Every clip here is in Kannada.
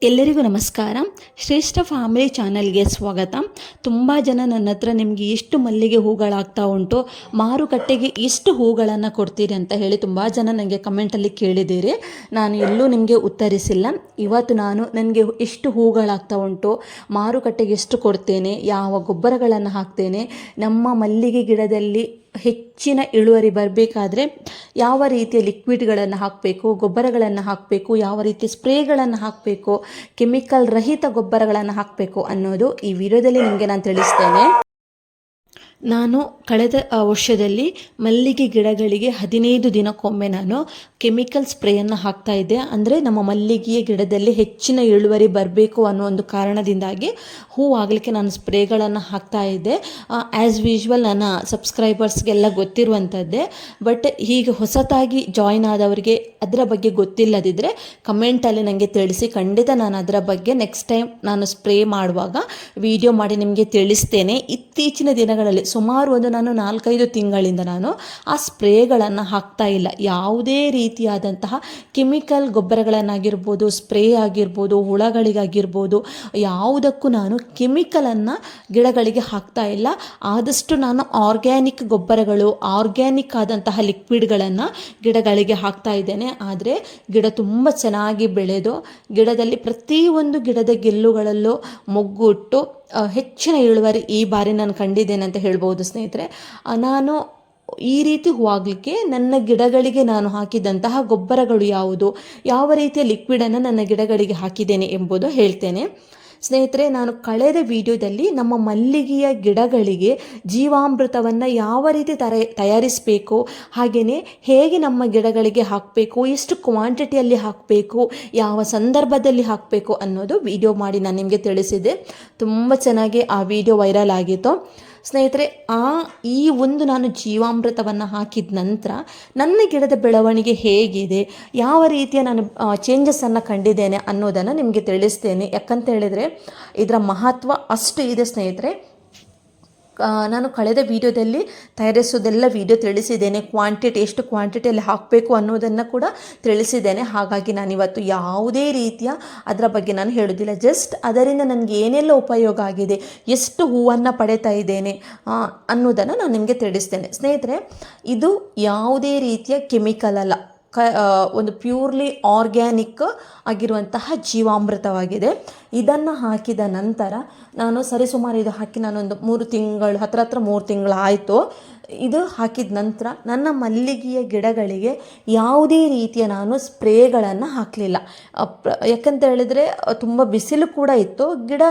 ಎಲ್ಲರಿಗೂ ನಮಸ್ಕಾರ. ಶ್ರೇಷ್ಠ ಫ್ಯಾಮಿಲಿ ಚಾನಲ್ಗೆ ಸ್ವಾಗತ. ತುಂಬ ಜನ ನನ್ನ ಹತ್ರ ನಿಮಗೆ ಎಷ್ಟು ಮಲ್ಲಿಗೆ ಹೂಗಳಾಗ್ತಾ ಉಂಟು, ಮಾರುಕಟ್ಟೆಗೆ ಎಷ್ಟು ಹೂಗಳನ್ನು ಕೊಡ್ತೀರಿ ಅಂತ ಹೇಳಿ ತುಂಬ ಜನ ನನಗೆ ಕಮೆಂಟಲ್ಲಿ ಕೇಳಿದ್ದೀರಿ. ನಾನು ಎಲ್ಲೂ ನಿಮಗೆ ಉತ್ತರಿಸಿಲ್ಲ. ಇವತ್ತು ನಾನು ನನಗೆ ಎಷ್ಟು ಹೂಗಳಾಗ್ತಾ ಉಂಟು, ಮಾರುಕಟ್ಟೆಗೆ ಎಷ್ಟು ಕೊಡ್ತೇನೆ, ಯಾವ ಗೊಬ್ಬರಗಳನ್ನು ಹಾಕ್ತೇನೆ, ನಮ್ಮ ಮಲ್ಲಿಗೆ ಗಿಡದಲ್ಲಿ ಹೆಚ್ಚಿನ ಇಳುವರಿ ಬರಬೇಕಾದ್ರೆ ಯಾವ ರೀತಿಯ ಲಿಕ್ವಿಡ್ಗಳನ್ನು ಹಾಕಬೇಕು, ಗೊಬ್ಬರಗಳನ್ನು ಹಾಕಬೇಕು, ಯಾವ ರೀತಿಯ ಸ್ಪ್ರೇಗಳನ್ನು ಹಾಕಬೇಕು, ಕೆಮಿಕಲ್ ರಹಿತ ಗೊಬ್ಬರಗಳನ್ನು ಹಾಕಬೇಕು ಅನ್ನೋದು ಈ ವಿಡಿಯೋದಲ್ಲಿ ನಿಮಗೆ ನಾನು ತಿಳಿಸ್ತೇನೆ. ನಾನು ಕಳೆದ ವರ್ಷದಲ್ಲಿ ಮಲ್ಲಿಗೆ ಗಿಡಗಳಿಗೆ 15 ದಿನಕ್ಕೊಮ್ಮೆ ನಾನು ಕೆಮಿಕಲ್ ಸ್ಪ್ರೇಯನ್ನು ಹಾಕ್ತಾ ಇದ್ದೆ. ಅಂದರೆ ನಮ್ಮ ಮಲ್ಲಿಗೆಯ ಗಿಡದಲ್ಲಿ ಹೆಚ್ಚಿನ ಇಳುವರಿ ಬರಬೇಕು ಅನ್ನೋ ಒಂದು ಕಾರಣದಿಂದಾಗಿ ಹೂ ಆಗಲಿಕ್ಕೆ ನಾನು ಸ್ಪ್ರೇಗಳನ್ನು ಹಾಕ್ತಾ ಇದ್ದೆ. ಆ್ಯಸ್ ಯೂಶ್ವಲ್ ನನ್ನ ಸಬ್ಸ್ಕ್ರೈಬರ್ಸ್ಗೆಲ್ಲ ಗೊತ್ತಿರುವಂಥದ್ದೇ. ಬಟ್ ಹೀಗೆ ಹೊಸತಾಗಿ ಜಾಯಿನ್ ಆದವರಿಗೆ ಅದರ ಬಗ್ಗೆ ಗೊತ್ತಿಲ್ಲದಿದ್ದರೆ ಕಮೆಂಟಲ್ಲಿ ನನಗೆ ತಿಳಿಸಿ. ಖಂಡಿತ ನಾನು ಅದರ ಬಗ್ಗೆ ನೆಕ್ಸ್ಟ್ ಟೈಮ್ ನಾನು ಸ್ಪ್ರೇ ಮಾಡುವಾಗ ವಿಡಿಯೋ ಮಾಡಿ ನಿಮಗೆ ತಿಳಿಸ್ತೇನೆ. ಇತ್ತೀಚಿನ ದಿನಗಳಲ್ಲಿ ಸುಮಾರು ನಾನು 4-5 ತಿಂಗಳಿಂದ ನಾನು ಆ ಸ್ಪ್ರೇಗಳನ್ನು ಹಾಕ್ತಾ ಇಲ್ಲ. ಯಾವುದೇ ರೀತಿಯಾದಂತಹ ಕೆಮಿಕಲ್ ಗೊಬ್ಬರಗಳನ್ನಾಗಿರ್ಬೋದು, ಸ್ಪ್ರೇ ಆಗಿರ್ಬೋದು, ಹುಳಗಳಿಗಾಗಿರ್ಬೋದು, ಯಾವುದಕ್ಕೂ ನಾನು ಕೆಮಿಕಲನ್ನು ಗಿಡಗಳಿಗೆ ಹಾಕ್ತಾ ಇಲ್ಲ. ಆದಷ್ಟು ನಾನು ಆರ್ಗ್ಯಾನಿಕ್ ಗೊಬ್ಬರಗಳು, ಆರ್ಗ್ಯಾನಿಕ್ ಆದಂತಹ ಲಿಕ್ವಿಡ್ಗಳನ್ನು ಗಿಡಗಳಿಗೆ ಹಾಕ್ತಾ ಇದ್ದೇನೆ. ಆದರೆ ಗಿಡ ತುಂಬ ಚೆನ್ನಾಗಿ ಬೆಳೆದು ಗಿಡದಲ್ಲಿ ಪ್ರತಿಯೊಂದು ಗಿಡದ ಗೆಲ್ಲುಗಳಲ್ಲೂ ಮೊಗ್ಗುಟ್ಟು ಹೆಚ್ಚಿನ ಇಳುವರಿ ಈ ಬಾರಿ ನಾನು ಕಂಡಿದ್ದೇನೆ ಅಂತ ಹೇಳ್ಬೋದು ಸ್ನೇಹಿತರೆ. ನಾನು ಈ ರೀತಿ ಹೂವಾಗಲಿಕ್ಕೆ ನನ್ನ ಗಿಡಗಳಿಗೆ ನಾನು ಹಾಕಿದಂತಹ ಗೊಬ್ಬರಗಳು ಯಾವುದು, ಯಾವ ರೀತಿಯ ಲಿಕ್ವಿಡನ್ನು ನನ್ನ ಗಿಡಗಳಿಗೆ ಹಾಕಿದ್ದೇನೆ ಎಂಬುದು ಹೇಳ್ತೇನೆ ಸ್ನೇಹಿತರೆ. ನಾನು ಕಳೆದ ವಿಡಿಯೋದಲ್ಲಿ ನಮ್ಮ ಮಲ್ಲಿಗೆಯ ಗಿಡಗಳಿಗೆ ಜೀವಾಮೃತವನ್ನು ಯಾವ ರೀತಿ ತಯಾರಿಸಬೇಕು, ಹಾಗೆಯೇ ಹೇಗೆ ನಮ್ಮ ಗಿಡಗಳಿಗೆ ಹಾಕಬೇಕು, ಎಷ್ಟು ಕ್ವಾಂಟಿಟಿಯಲ್ಲಿ ಹಾಕಬೇಕು, ಯಾವ ಸಂದರ್ಭದಲ್ಲಿ ಹಾಕಬೇಕು ಅನ್ನೋದು ವಿಡಿಯೋ ಮಾಡಿ ನಾನು ನಿಮಗೆ ತಿಳಿಸಿದೆ. ತುಂಬ ಚೆನ್ನಾಗಿ ಆ ವಿಡಿಯೋ ವೈರಲ್ ಆಗಿತ್ತು ಸ್ನೇಹಿತರೆ. ಈ ಒಂದು ನಾನು ಜೀವಾಮೃತವನ್ನು ಹಾಕಿದ ನಂತರ ನನ್ನ ಗಿಡದ ಬೆಳವಣಿಗೆ ಹೇಗಿದೆ, ಯಾವ ರೀತಿಯ ನಾನು ಚೇಂಜಸನ್ನು ಕಂಡಿದ್ದೇನೆ ಅನ್ನೋದನ್ನು ನಿಮಗೆ ತಿಳಿಸ್ತೇನೆ. ಯಾಕಂತ ಹೇಳಿದರೆ ಇದರ ಮಹತ್ವ ಅಷ್ಟು ಇದೆ ಸ್ನೇಹಿತರೆ. ನಾನು ಕಳೆದ ವಿಡಿಯೋದಲ್ಲಿ ತಯಾರಿಸೋದೆಲ್ಲ ವಿಡಿಯೋ ತಿಳಿಸಿದ್ದೇನೆ. ಎಷ್ಟು ಕ್ವಾಂಟಿಟಿಯಲ್ಲಿ ಹಾಕಬೇಕು ಅನ್ನೋದನ್ನು ಕೂಡ ತಿಳಿಸಿದ್ದೇನೆ. ಹಾಗಾಗಿ ನಾನಿವತ್ತು ಯಾವುದೇ ರೀತಿಯ ಅದರ ಬಗ್ಗೆ ನಾನು ಹೇಳೋದಿಲ್ಲ. ಜಸ್ಟ್ ಅದರಿಂದ ನನಗೆ ಏನೆಲ್ಲ ಉಪಯೋಗ ಆಗಿದೆ, ಎಷ್ಟು ಹೂವನ್ನು ಪಡೀತಾ ಇದ್ದೇನೆ ಅನ್ನೋದನ್ನು ನಾನು ನಿಮಗೆ ತಿಳಿಸ್ತೇನೆ ಸ್ನೇಹಿತರೆ. ಇದು ಯಾವುದೇ ರೀತಿಯ ಕೆಮಿಕಲ್ ಅಲ್ಲ, ಒಂದು ಪ್ಯೂರ್ಲಿ ಆರ್ಗ್ಯಾನಿಕ್ ಆಗಿರುವಂತಹ ಜೀವಾಮೃತವಾಗಿದೆ. ಇದನ್ನು ಹಾಕಿದ ನಂತರ ನಾನು ಸರಿಸುಮಾರು ಇದು ಹಾಕಿ ನಾನೊಂದು 3 ತಿಂಗಳು ಹತ್ರ 3 ತಿಂಗಳು ಆಯಿತು. ಇದು ಹಾಕಿದ ನಂತರ ನನ್ನ ಮಲ್ಲಿಗೆಯ ಗಿಡಗಳಿಗೆ ಯಾವುದೇ ರೀತಿಯ ನಾನು ಸ್ಪ್ರೇಗಳನ್ನು ಹಾಕಲಿಲ್ಲ. ಯಾಕಂತ ಹೇಳಿದರೆ ತುಂಬ ಬಿಸಿಲು ಕೂಡ ಇತ್ತು. ಗಿಡ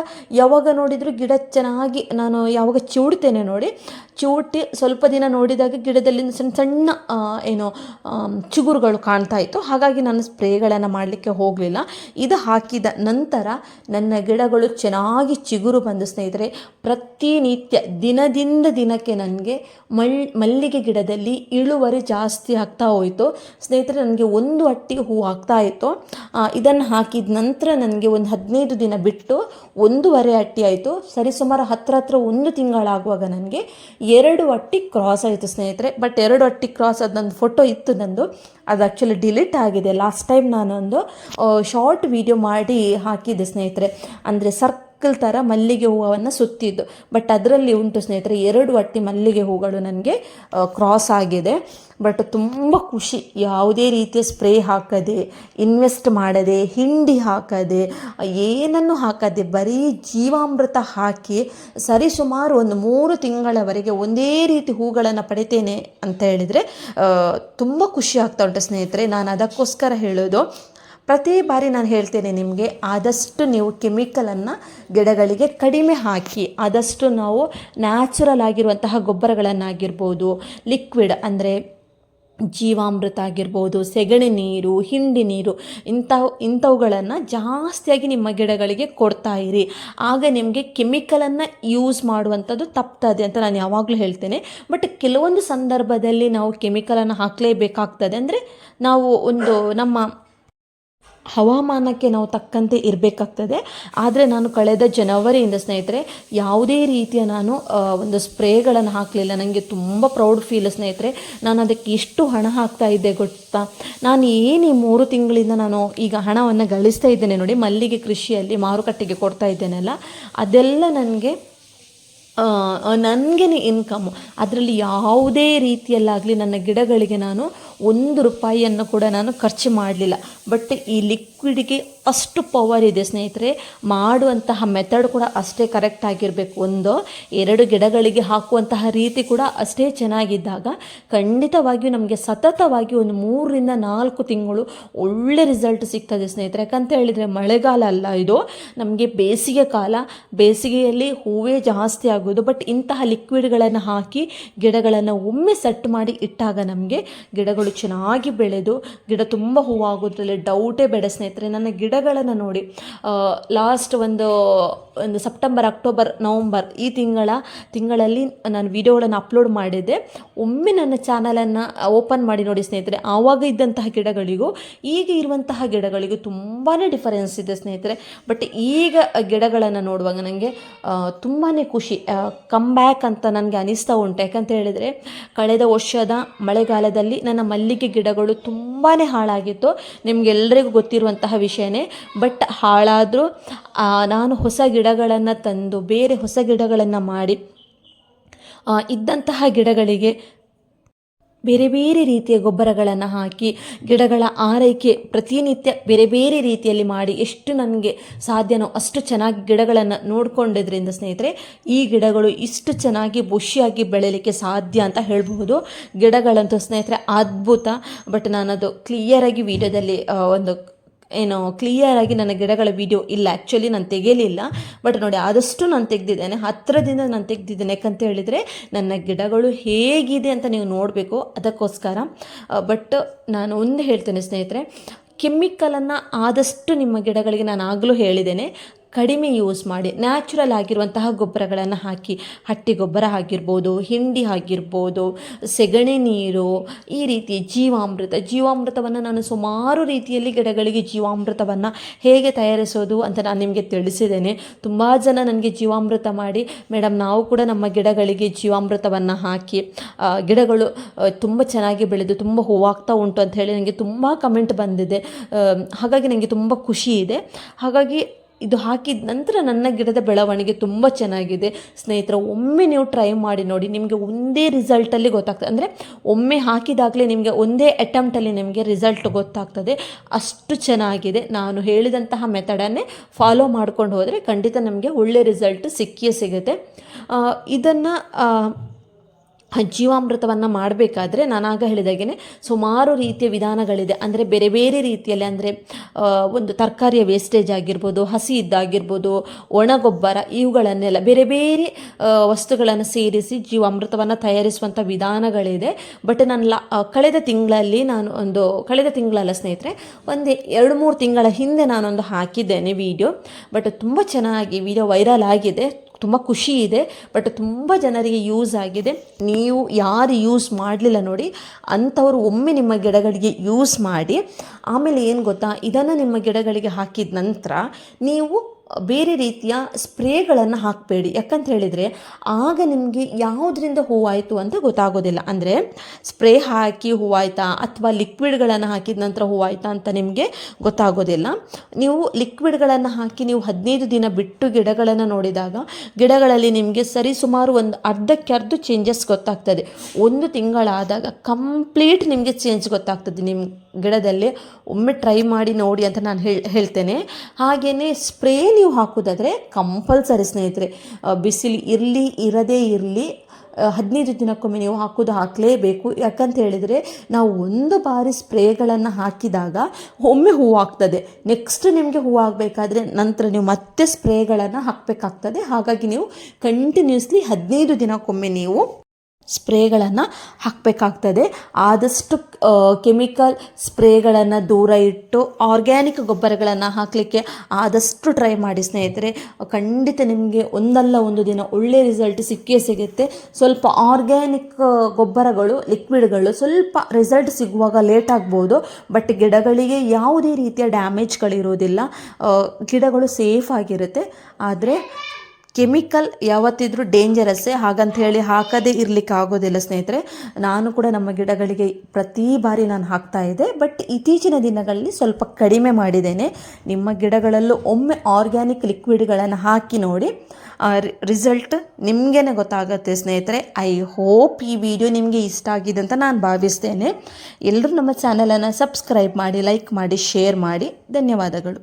ಯಾವಾಗ ನೋಡಿದರೂ ಗಿಡ ಚೆನ್ನಾಗಿ ನಾನು ಯಾವಾಗ ಚಿವುಡ್ತೇನೆ ನೋಡಿ, ಚಿವುಟಿ ಸ್ವಲ್ಪ ದಿನ ನೋಡಿದಾಗ ಗಿಡದಲ್ಲಿ ಸಣ್ಣ ಸಣ್ಣ ಚಿಗುರುಗಳು ಕಾಣ್ತಾ ಇತ್ತು. ಹಾಗಾಗಿ ನಾನು ಸ್ಪ್ರೇಗಳನ್ನು ಮಾಡಲಿಕ್ಕೆ ಹೋಗಲಿಲ್ಲ. ಇದು ಹಾಕಿದ ನಂತರ ನನ್ನ ಗಿಡಗಳು ಚೆನ್ನಾಗಿ ಚಿಗುರು ಬಂದು ಸ್ನೇಹಿತರೆ, ಪ್ರತಿನಿತ್ಯ ದಿನದಿಂದ ದಿನಕ್ಕೆ ನನಗೆ ಮಲ್ಲಿಗೆ ಗಿಡದಲ್ಲಿ ಇಳುವರಿ ಜಾಸ್ತಿ ಆಗ್ತಾ ಹೋಯಿತು ಸ್ನೇಹಿತರೆ. ನನಗೆ ಒಂದು ಅಟ್ಟಿಗೆ ಹೂ ಆಗ್ತಾ ಇತ್ತು. ಇದನ್ನು ಹಾಕಿದ ನಂತರ ನನಗೆ ಒಂದು 15 ದಿನ ಬಿಟ್ಟು 1.5 ಅಟ್ಟಿ ಆಯಿತು. ಸರಿಸುಮಾರು ಹತ್ರ 1 ತಿಂಗಳಾಗುವಾಗ ನನಗೆ 2 ಅಟ್ಟಿ ಕ್ರಾಸ್ ಆಯಿತು ಸ್ನೇಹಿತರೆ. ಬಟ್ 2 ಅಟ್ಟಿ ಕ್ರಾಸ್ ಅದೊಂದು ಫೋಟೋ ಇತ್ತು ನಂದು, ಅದು ಆ್ಯಕ್ಚುಲಿ ಡಿಲೀಟ್ ಆಗಿದೆ. ಲಾಸ್ಟ್ ಟೈಮ್ ನಾನೊಂದು ಶಾರ್ಟ್ ವಿಡಿಯೋ ಮಾಡಿ ಹಾಕಿದ್ದೆ ಸ್ನೇಹಿತರೆ. ಅಂದರೆ ಸರ್ಕಲ್ ಥರ ಮಲ್ಲಿಗೆ ಹೂವನ್ನು ಸುತ್ತಿದ್ದು. ಬಟ್ ಅದರಲ್ಲಿ ಉಂಟು ಸ್ನೇಹಿತರೆ 2 ಅಟ್ಟಿ ಮಲ್ಲಿಗೆ ಹೂಗಳು ನನಗೆ ಕ್ರಾಸ್ ಆಗಿದೆ. ಬಟ್ ತುಂಬ ಖುಷಿ. ಯಾವುದೇ ರೀತಿಯ ಸ್ಪ್ರೇ ಹಾಕದೆ, ಇನ್ವೆಸ್ಟ್ ಮಾಡದೆ, ಹಿಂಡಿ ಹಾಕದೆ, ಏನನ್ನು ಹಾಕದೆ, ಬರೀ ಜೀವಾಮೃತ ಹಾಕಿ ಸರಿಸುಮಾರು ಒಂದು 3 ತಿಂಗಳವರೆಗೆ ಒಂದೇ ರೀತಿ ಹೂಗಳನ್ನು ಪಡಿತೇನೆ ಅಂತ ಹೇಳಿದರೆ ತುಂಬ ಖುಷಿ ಆಗ್ತಾ ಉಂಟು ಸ್ನೇಹಿತರೆ. ನಾನು ಅದಕ್ಕೋಸ್ಕರ ಹೇಳೋದು, ಪ್ರತಿ ಬಾರಿ ನಾನು ಹೇಳ್ತೇನೆ ನಿಮಗೆ, ಆದಷ್ಟು ನೀವು ಕೆಮಿಕಲನ್ನು ಗಿಡಗಳಿಗೆ ಕಡಿಮೆ ಹಾಕಿ, ಆದಷ್ಟು ನಾವು ನ್ಯಾಚುರಲ್ ಆಗಿರುವಂತಹ ಗೊಬ್ಬರಗಳನ್ನಾಗಿರ್ಬೋದು, ಲಿಕ್ವಿಡ್ ಜೀವಾಮೃತ ಆಗಿರ್ಬೋದು, ಸೆಗಣಿ ನೀರು, ಹಿಂಡಿ ನೀರು, ಇಂಥವುಗಳನ್ನು ಜಾಸ್ತಿಯಾಗಿ ನಿಮ್ಮ ಗಿಡಗಳಿಗೆ ಕೊಡ್ತಾ ಇರಿ. ಆಗ ನಿಮಗೆ ಕೆಮಿಕಲನ್ನು ಯೂಸ್ ಮಾಡುವಂಥದ್ದು ತಪ್ತದೆ ಅಂತ ನಾನು ಯಾವಾಗಲೂ ಹೇಳ್ತೇನೆ. ಬಟ್ ಕೆಲವೊಂದು ಸಂದರ್ಭದಲ್ಲಿ ನಾವು ಕೆಮಿಕಲನ್ನು ಹಾಕಲೇಬೇಕಾಗ್ತದೆ. ಅಂದರೆ ನಾವು ಹವಾಮಾನಕ್ಕೆ ನಾವು ತಕ್ಕಂತೆ ಇರಬೇಕಾಗ್ತದೆ. ಆದರೆ ನಾನು ಕಳೆದ ಜನವರಿಯಿಂದ ಸ್ನೇಹಿತರೆ ಯಾವುದೇ ರೀತಿಯ ನಾನು ಒಂದು ಸ್ಪ್ರೇಗಳನ್ನು ಹಾಕಲಿಲ್ಲ. ನನಗೆ ತುಂಬ ಪ್ರೌಡ್ ಫೀಲ್ ಸ್ನೇಹಿತರೆ. ನಾನು ಅದಕ್ಕೆ ಎಷ್ಟು ಹಣ ಹಾಕ್ತಾ ಇದ್ದೆ ಗೊತ್ತಾ? ನಾನು ಏನು ಈ 3 ತಿಂಗಳಿಂದ ನಾನು ಈಗ ಹಣವನ್ನು ಗಳಿಸ್ತಾ ಇದ್ದೇನೆ ನೋಡಿ, ಮಲ್ಲಿಗೆ ಕೃಷಿಯಲ್ಲಿ ಮಾರುಕಟ್ಟೆಗೆ ಕೊಡ್ತಾ ಇದ್ದೇನಲ್ಲ, ಅದೆಲ್ಲ ನನಗೆ ಇನ್ಕಮ್ಮು. ಅದರಲ್ಲಿ ಯಾವುದೇ ರೀತಿಯಲ್ಲಾಗಲಿ ನನ್ನ ಗಿಡಗಳಿಗೆ ನಾನು 1 ರೂಪಾಯಿಯನ್ನು ಕೂಡ ನಾನು ಖರ್ಚು ಮಾಡಲಿಲ್ಲ. ಬಟ್ ಈ ಲಿಕ್ವಿಡ್ಗೆ ಅಷ್ಟು ಪವರ್ ಇದೆ ಸ್ನೇಹಿತರೆ. ಮಾಡುವಂತಹ ಮೆಥಡ್ ಕೂಡ ಅಷ್ಟೇ ಕರೆಕ್ಟ್ ಆಗಿರಬೇಕು. 1-2 ಗಿಡಗಳಿಗೆ ಹಾಕುವಂತಹ ರೀತಿ ಕೂಡ ಅಷ್ಟೇ ಚೆನ್ನಾಗಿದ್ದಾಗ ಖಂಡಿತವಾಗಿಯೂ ನಮಗೆ ಸತತವಾಗಿ ಒಂದು 3-4 ತಿಂಗಳು ಒಳ್ಳೆ ರಿಸಲ್ಟ್ ಸಿಗ್ತದೆ ಸ್ನೇಹಿತರೆ. ಯಾಕಂತ ಹೇಳಿದರೆ ಮಳೆಗಾಲ ಅಲ್ಲ ಇದು, ನಮಗೆ ಬೇಸಿಗೆ ಕಾಲ. ಬೇಸಿಗೆಯಲ್ಲಿ ಹೂವೇ ಜಾಸ್ತಿ ಆಗೋದು. ಬಟ್ ಇಂತಹ ಲಿಕ್ವಿಡ್ಗಳನ್ನು ಹಾಕಿ ಗಿಡಗಳನ್ನು ಒಮ್ಮೆ ಸೆಟ್ ಮಾಡಿ ಇಟ್ಟಾಗ ನಮಗೆ ಗಿಡಗಳು ಚೆನ್ನಾಗಿ ಬೆಳೆದು ಗಿಡ ತುಂಬ ಹೂವಾಗೋದ್ರಲ್ಲಿ ಡೌಟೇ ಬೇಡ ಸ್ನೇಹಿತರೆ. ನನ್ನ ಗಿಡಗಳನ್ನು ನೋಡಿ, ಲಾಸ್ಟ್ ಒಂದು ಸೆಪ್ಟೆಂಬರ್, ಅಕ್ಟೋಬರ್, ನವಂಬರ್ ಈ ತಿಂಗಳಲ್ಲಿ ನಾನು ವಿಡಿಯೋಗಳನ್ನು ಅಪ್ಲೋಡ್ ಮಾಡಿದ್ದೆ. ಒಮ್ಮೆ ನನ್ನ ಚಾನಲನ್ನು ಓಪನ್ ಮಾಡಿ ನೋಡಿ ಸ್ನೇಹಿತರೆ, ಆವಾಗ ಇದ್ದಂತಹ ಗಿಡಗಳಿಗೂ ಈಗ ಇರುವಂತಹ ಗಿಡಗಳಿಗೂ ತುಂಬಾ ಡಿಫರೆನ್ಸ್ ಇದೆ ಸ್ನೇಹಿತರೆ. ಬಟ್ ಈಗ ಗಿಡಗಳನ್ನು ನೋಡುವಾಗ ನನಗೆ ತುಂಬಾ ಖುಷಿ, ಕಮ್ ಬ್ಯಾಕ್ ಅಂತ ನನಗೆ ಅನಿಸ್ತಾ ಉಂಟು. ಯಾಕಂತ ಹೇಳಿದರೆ ಕಳೆದ ವರ್ಷದ ಮಳೆಗಾಲದಲ್ಲಿ ನನ್ನ ಮಲ್ಲಿಗೆ ಗಿಡಗಳು ತುಂಬಾ ಹಾಳಾಗಿತ್ತು, ನಿಮಗೆಲ್ಲರಿಗೂ ಗೊತ್ತಿರುವಂತಹ ವಿಷಯನೇ. ಬಟ್ ಹಾಳಾದರೂ ನಾನು ಹೊಸ ಗಿಡಗಳನ್ನು ತಂದು ಬೇರೆ ಹೊಸ ಗಿಡಗಳನ್ನು ಮಾಡಿ ಇದ್ದಂತಹ ಗಿಡಗಳಿಗೆ ಬೇರೆ ಬೇರೆ ರೀತಿಯ ಗೊಬ್ಬರಗಳನ್ನು ಹಾಕಿ ಗಿಡಗಳ ಆರೈಕೆ ಪ್ರತಿನಿತ್ಯ ಬೇರೆ ಬೇರೆ ರೀತಿಯಲ್ಲಿ ಮಾಡಿ ಎಷ್ಟು ನನಗೆ ಸಾಧ್ಯನೋ ಅಷ್ಟು ಚೆನ್ನಾಗಿ ಗಿಡಗಳನ್ನು ನೋಡಿಕೊಂಡಿದ್ರಿಂದ ಸ್ನೇಹಿತರೆ ಈ ಗಿಡಗಳು ಇಷ್ಟು ಚೆನ್ನಾಗಿ ಬುಷಿಯಾಗಿ ಬೆಳೀಲಿಕ್ಕೆ ಸಾಧ್ಯ ಅಂತ ಹೇಳ್ಬೋದು. ಗಿಡಗಳಂತೂ ಸ್ನೇಹಿತರೆ ಅದ್ಭುತ. ಬಟ್ ನಾನದು ಕ್ಲಿಯರಾಗಿ ವಿಡಿಯೋದಲ್ಲಿ ಕ್ಲಿಯರಾಗಿ ನನ್ನ ಗಿಡಗಳ ವಿಡಿಯೋ ಇಲ್ಲ, ಆ್ಯಕ್ಚುಲಿ ನಾನು ತೆಗೆಯಲಿಲ್ಲ. ಬಟ್ ನೋಡಿ ಆದಷ್ಟು ನಾನು ತೆಗೆದಿದ್ದೇನೆ, ಹತ್ತಿರದಿಂದ ನಾನು ತೆಗೆದಿದ್ದೇನೆ. ಯಾಕಂತ ಹೇಳಿದರೆ ನನ್ನ ಗಿಡಗಳು ಹೇಗಿದೆ ಅಂತ ನೀವು ನೋಡಬೇಕು, ಅದಕ್ಕೋಸ್ಕರ. ಬಟ್ ನಾನು ಒಂದು ಹೇಳ್ತೇನೆ ಸ್ನೇಹಿತರೆ, ಕೆಮಿಕಲನ್ನು ಆದಷ್ಟು ನಿಮ್ಮ ಗಿಡಗಳಿಗೆ ನಾನು ಆಗಲೂ ಹೇಳಿದ್ದೇನೆ ಕಡಿಮೆ ಯೂಸ್ ಮಾಡಿ ನ್ಯಾಚುರಲ್ ಆಗಿರುವಂತಹ ಗೊಬ್ಬರಗಳನ್ನು ಹಾಕಿ, ಹಟ್ಟಿ ಗೊಬ್ಬರ ಆಗಿರ್ಬೋದು, ಹಿಂಡಿ ಆಗಿರ್ಬೋದು, ಸೆಗಣಿ ನೀರು, ಈ ರೀತಿ ಜೀವಾಮೃತವನ್ನು ನಾನು ಸುಮಾರು ರೀತಿಯಲ್ಲಿ ಗಿಡಗಳಿಗೆ ಜೀವಾಮೃತವನ್ನು ಹೇಗೆ ತಯಾರಿಸೋದು ಅಂತ ನಾನು ನಿಮಗೆ ತಿಳಿಸಿದ್ದೇನೆ. ತುಂಬ ಜನ ನನಗೆ ಜೀವಾಮೃತ ಮಾಡಿ ಮೇಡಮ್ ನಾವು ಕೂಡ ನಮ್ಮ ಗಿಡಗಳಿಗೆ ಜೀವಾಮೃತವನ್ನು ಹಾಕಿ ಗಿಡಗಳು ತುಂಬ ಚೆನ್ನಾಗಿ ಬೆಳೆದು ತುಂಬ ಹೂವಾಗ್ತಾ ಉಂಟು ಅಂತ ಹೇಳಿ ನನಗೆ ತುಂಬ ಕಮೆಂಟ್ ಬಂದಿದೆ. ಹಾಗಾಗಿ ನನಗೆ ತುಂಬ ಖುಷಿ ಇದೆ. ಹಾಗಾಗಿ ಇದು ಹಾಕಿದ ನಂತರ ನನ್ನ ಗಿಡದ ಬೆಳವಣಿಗೆ ತುಂಬ ಚೆನ್ನಾಗಿದೆ ಸ್ನೇಹಿತರೆ. ಒಮ್ಮೆ ನೀವು ಟ್ರೈ ಮಾಡಿ ನೋಡಿ, ನಿಮಗೆ ಒಂದೇ ರಿಸಲ್ಟಲ್ಲಿ ಗೊತ್ತಾಗ್ತದೆ. ಅಂದರೆ ಒಮ್ಮೆ ಹಾಕಿದಾಗಲೇ ನಿಮಗೆ ಒಂದೇ ಅಟೆಂಪ್ಟಲ್ಲಿ ನಿಮಗೆ ರಿಸಲ್ಟ್ ಗೊತ್ತಾಗ್ತದೆ, ಅಷ್ಟು ಚೆನ್ನಾಗಿದೆ. ನಾನು ಹೇಳಿದಂತಹ ಮೆಥಡನ್ನೇ ಫಾಲೋ ಮಾಡ್ಕೊಂಡು ಹೋದರೆ ಖಂಡಿತ ನಮಗೆ ಒಳ್ಳೆ ರಿಸಲ್ಟ್ ಸಿಕ್ಕಿಯೇ ಸಿಗುತ್ತೆ. ಇದನ್ನು ಜೀವಾಮೃತವನ್ನು ಮಾಡಬೇಕಾದ್ರೆ ನಾನಾಗ ಹೇಳಿದಾಗೆ ಸುಮಾರು ರೀತಿಯ ವಿಧಾನಗಳಿದೆ. ಅಂದರೆ ಬೇರೆ ಬೇರೆ ರೀತಿಯಲ್ಲಿ, ಅಂದರೆ ಒಂದು ತರಕಾರಿಯ ವೇಸ್ಟೇಜ್ ಆಗಿರ್ಬೋದು, ಹಸಿ ಇದ್ದಾಗಿರ್ಬೋದು, ಒಣಗೊಬ್ಬರ, ಇವುಗಳನ್ನೆಲ್ಲ ಬೇರೆ ಬೇರೆ ವಸ್ತುಗಳನ್ನು ಸೇರಿಸಿ ಜೀವಾಮೃತವನ್ನು ತಯಾರಿಸುವಂಥ ವಿಧಾನಗಳಿದೆ. ಬಟ್ ನಾನು ಕಳೆದ ತಿಂಗಳಲ್ಲ ಸ್ನೇಹಿತರೆ, ಒಂದು 2-3 ತಿಂಗಳ ಹಿಂದೆ ನಾನೊಂದು ಹಾಕಿದ್ದೇನೆ ವಿಡಿಯೋ. ಬಟ್ ತುಂಬ ಚೆನ್ನಾಗಿ ವಿಡಿಯೋ ವೈರಲ್ ಆಗಿದೆ, ತುಂಬ ಖುಷಿ ಇದೆ. ಬಟ್ ತುಂಬ ಜನರಿಗೆ ಯೂಸ್ ಆಗಿದೆ. ನೀವು ಯಾರು ಯೂಸ್ ಮಾಡಲಿಲ್ಲ ನೋಡಿ ಅಂಥವರು ಒಮ್ಮೆ ನಿಮ್ಮ ಗಿಡಗಳಿಗೆ ಯೂಸ್ ಮಾಡಿ. ಆಮೇಲೆ ಏನು ಗೊತ್ತಾ, ಇದನ್ನು ನಿಮ್ಮ ಗಿಡಗಳಿಗೆ ಹಾಕಿದ ನಂತರ ನೀವು ಬೇರೆ ರೀತಿಯ ಸ್ಪ್ರೇಗಳನ್ನು ಹಾಕಬೇಡಿ. ಯಾಕಂತ ಹೇಳಿದರೆ ಆಗ ನಿಮಗೆ ಯಾವುದರಿಂದ ಹೂವಾಯಿತು ಅಂತ ಗೊತ್ತಾಗೋದಿಲ್ಲ. ಅಂದರೆ ಸ್ಪ್ರೇ ಹಾಕಿ ಹೂವಾಯ್ತಾ ಅಥವಾ ಲಿಕ್ವಿಡ್ಗಳನ್ನು ಹಾಕಿದ ನಂತರ ಹೂವಾಯ್ತಾ ಅಂತ ನಿಮಗೆ ಗೊತ್ತಾಗೋದಿಲ್ಲ. ನೀವು ಲಿಕ್ವಿಡ್ಗಳನ್ನು ಹಾಕಿ ನೀವು 15 ದಿನ ಬಿಟ್ಟು ಗಿಡಗಳನ್ನು ನೋಡಿದಾಗ ಗಿಡಗಳಲ್ಲಿ ನಿಮಗೆ ಸರಿಸುಮಾರು ಒಂದು ಅರ್ಧಕ್ಕರ್ಧ ಚೇಂಜಸ್ ಗೊತ್ತಾಗ್ತದೆ. 1 ತಿಂಗಳಾದಾಗ ಕಂಪ್ಲೀಟ್ ನಿಮಗೆ ಚೇಂಜ್ ಗೊತ್ತಾಗ್ತದೆ ನಿಮ್ಮ ಗಿಡದಲ್ಲಿ. ಒಮ್ಮೆ ಟ್ರೈ ಮಾಡಿ ನೋಡಿ ಅಂತ ನಾನು ಹೇಳ್ತೇನೆ. ಹಾಗೆಯೇ ಸ್ಪ್ರೇ ನೀವು ಹಾಕೋದಾದರೆ ಕಂಪಲ್ಸರಿ ಸ್ನೇಹಿತರೆ, ಬಿಸಿಲು ಇರಲಿ ಇರದೇ ಇರಲಿ 15 ದಿನಕ್ಕೊಮ್ಮೆ ನೀವು ಹಾಕಲೇಬೇಕು. ಯಾಕಂತ ಹೇಳಿದರೆ ನಾವು ಒಂದು ಬಾರಿ ಸ್ಪ್ರೇಗಳನ್ನು ಹಾಕಿದಾಗ ಒಮ್ಮೆ ಹೂವಾಗ್ತದೆ, ನೆಕ್ಸ್ಟ್ ನಿಮಗೆ ಹೂವಾಗಬೇಕಾದ್ರೆ ನಂತರ ನೀವು ಮತ್ತೆ ಸ್ಪ್ರೇಗಳನ್ನು ಹಾಕಬೇಕಾಗ್ತದೆ. ಹಾಗಾಗಿ ನೀವು ಕಂಟಿನ್ಯೂಸ್ಲಿ 15 ದಿನಕ್ಕೊಮ್ಮೆ ನೀವು ಸ್ಪ್ರೇಗಳನ್ನು ಹಾಕಬೇಕಾಗ್ತದೆ. ಆದಷ್ಟು ಕೆಮಿಕಲ್ ಸ್ಪ್ರೇಗಳನ್ನು ದೂರ ಇಟ್ಟು ಆರ್ಗ್ಯಾನಿಕ್ ಗೊಬ್ಬರಗಳನ್ನು ಹಾಕಲಿಕ್ಕೆ ಆದಷ್ಟು ಟ್ರೈ ಮಾಡಿ ಸ್ನೇಹಿತರೆ. ಖಂಡಿತ ನಿಮಗೆ ಒಂದಲ್ಲ ಒಂದು ದಿನ ಒಳ್ಳೆಯ ರಿಸಲ್ಟ್ ಸಿಕ್ಕೇ ಸಿಗುತ್ತೆ. ಸ್ವಲ್ಪ ಆರ್ಗ್ಯಾನಿಕ್ ಗೊಬ್ಬರಗಳು, ಲಿಕ್ವಿಡ್ಗಳು ಸ್ವಲ್ಪ ರಿಸಲ್ಟ್ ಸಿಗುವಾಗ ಲೇಟ್ ಆಗ್ಬೋದು, ಬಟ್ ಗಿಡಗಳಿಗೆ ಯಾವುದೇ ರೀತಿಯ ಡ್ಯಾಮೇಜ್ಗಳಿರೋದಿಲ್ಲ, ಗಿಡಗಳು ಸೇಫ್ ಆಗಿರುತ್ತೆ. ಆದರೆ ಕೆಮಿಕಲ್ ಯಾವತ್ತಿದ್ರೂ ಡೇಂಜರಸ್ಸೇ, ಹಾಗಂತ ಹೇಳಿ ಹಾಕದೇ ಇರಲಿಕ್ಕೆ ಆಗೋದಿಲ್ಲ ಸ್ನೇಹಿತರೆ. ನಾನು ಕೂಡ ನಮ್ಮ ಗಿಡಗಳಿಗೆ ಪ್ರತಿ ಬಾರಿ ನಾನು ಹಾಕ್ತಾ ಇದ್ದೆ, ಬಟ್ ಇತ್ತೀಚಿನ ದಿನಗಳಲ್ಲಿ ಸ್ವಲ್ಪ ಕಡಿಮೆ ಮಾಡಿದ್ದೇನೆ. ನಿಮ್ಮ ಗಿಡಗಳಲ್ಲೂ ಒಮ್ಮೆ ಆರ್ಗ್ಯಾನಿಕ್ ಲಿಕ್ವಿಡ್ಗಳನ್ನು ಹಾಕಿ ನೋಡಿ, ರಿಸಲ್ಟ್ ನಿಮಗೇ ಗೊತ್ತಾಗುತ್ತೆ ಸ್ನೇಹಿತರೆ. ಐ ಹೋಪ್ ಈ ವಿಡಿಯೋ ನಿಮಗೆ ಇಷ್ಟ ಆಗಿದೆ ಅಂತ ನಾನು ಭಾವಿಸ್ತೇನೆ. ಎಲ್ಲರೂ ನಮ್ಮ ಚಾನಲನ್ನು ಸಬ್ಸ್ಕ್ರೈಬ್ ಮಾಡಿ, ಲೈಕ್ ಮಾಡಿ, ಶೇರ್ ಮಾಡಿ. ಧನ್ಯವಾದಗಳು.